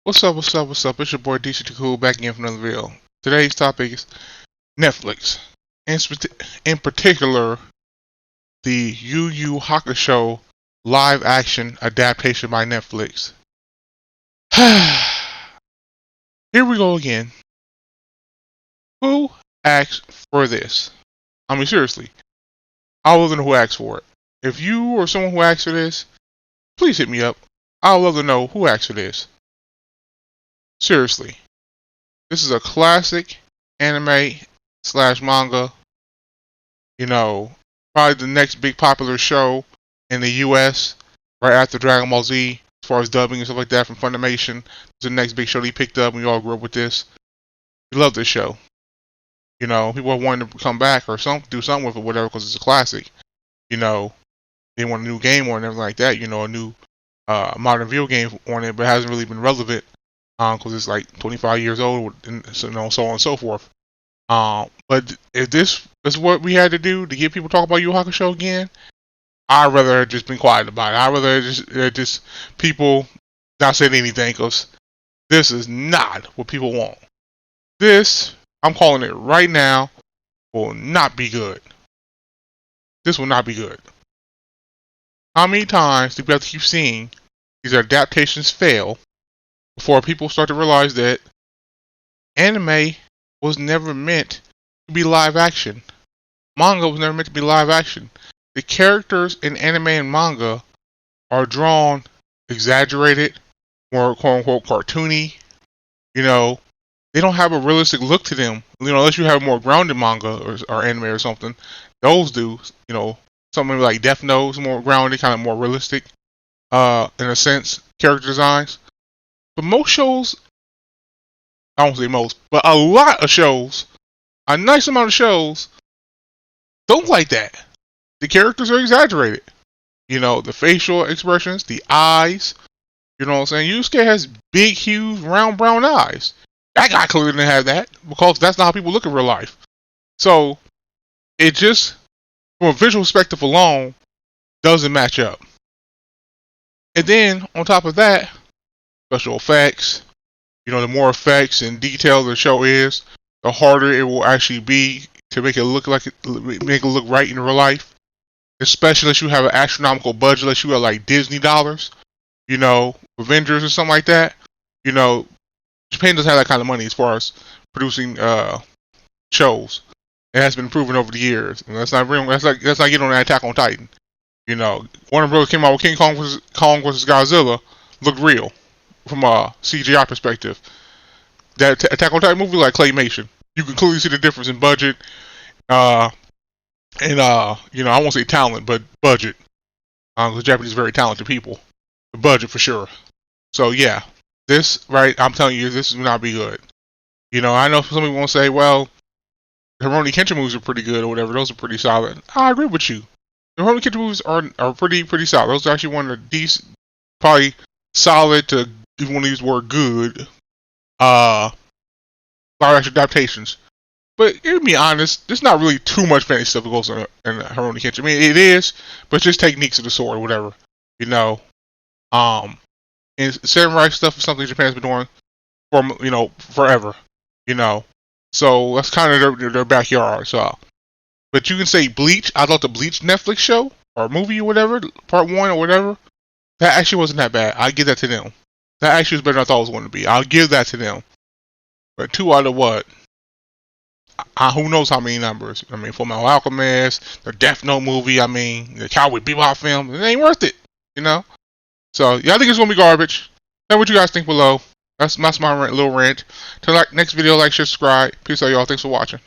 What's up, what's up, what's up? It's your boy DC Cool back again for another video. Today's topic is Netflix. In particular, the Yu Yu Hakusho live action adaptation by Netflix. Here we go again. Who asked for this? I mean, seriously. I would love to know who asked for it. If you or someone who asked for this, please hit me up. I would love to know who asked for this. Seriously, this is a classic anime slash manga. You know, probably the next big popular show in the US right after Dragon Ball Z, as far as dubbing and stuff like that from Funimation. It's the next big show they picked up, and we all grew up with this. We love this show. You know, people are wanting to come back or do something with it, whatever, because it's a classic. You know, they want a new game or anything like that. You know, a new modern video game on it, but it hasn't really been relevant. Because it's like 25 years old, and so on and so forth. But if this is what we had to do to get people to talk about Yu Yu Hakusho again, I'd rather have just been quiet about it. I'd rather just people not saying anything, because this is not what people want. This, I'm calling it right now, will not be good. This will not be good. How many times do we have to keep seeing these adaptations fail before people start to realize that anime was never meant to be live action? Manga was never meant to be live action. The characters in anime and manga are drawn exaggerated, more quote-unquote cartoony. You know, they don't have a realistic look to them. You know, unless you have more grounded manga or anime or something. Those do. You know, something like Death Note, more grounded, kind of more realistic, in a sense, character designs. But most shows, I won't say most, but a lot of shows, a nice amount of shows, don't like that. The characters are exaggerated. You know, the facial expressions, the eyes. You know what I'm saying? Yusuke has big, huge, round, brown eyes. That guy clearly didn't have that, because that's not how people look in real life. So, it just, from a visual perspective alone, doesn't match up. And then, on top of that, special effects. You know, the more effects and detail the show is, the harder it will actually be to make it look right in real life. Especially if you have an astronomical budget, unless you have like Disney dollars, you know, Avengers or something like that. You know, Japan doesn't have that kind of money as far as producing shows. It has been proven over the years, and that's not real. That's not getting on Attack on Titan. You know, Warner Bros. Came out with King Kong vs. Godzilla, looked real from a CGI perspective. That Attack on Titan movie, like claymation, you can clearly see the difference in budget, and you know, I won't say talent, but budget. The Japanese are very talented people. The budget for sure. So yeah, this right, I'm telling you, this will not be good. You know, I know some people won't say, well, the Rurouni Kenshin movies are pretty good or whatever. Those are pretty solid. I agree with you. The Rurouni Kenshin movies are pretty solid. Those are actually one of the decent, probably solid to, if you want to use the word good, live action adaptations. But to be honest, there's not really too much fancy stuff that goes in Rurouni Kenshin. I mean, it is, but it's just techniques of the sword or whatever. You know, and samurai stuff is something Japan's been doing for, you know, forever. You know, so that's kind of their backyard. So, but you can say Bleach. I thought the Bleach Netflix show or movie or whatever, part 1 or whatever, that actually wasn't that bad. I give that to them. That actually was better than I thought it was going to be. I'll give that to them. But 2 out of what? Who knows how many numbers? I mean, Fullmetal Alchemist, the Death Note movie. I mean, the Cowboy Bebop film. It ain't worth it. You know. So yeah, I think it's gonna be garbage. Tell me what you guys think below. That's my little rant. Till next video, like, share, subscribe. Peace out, y'all. Thanks for watching.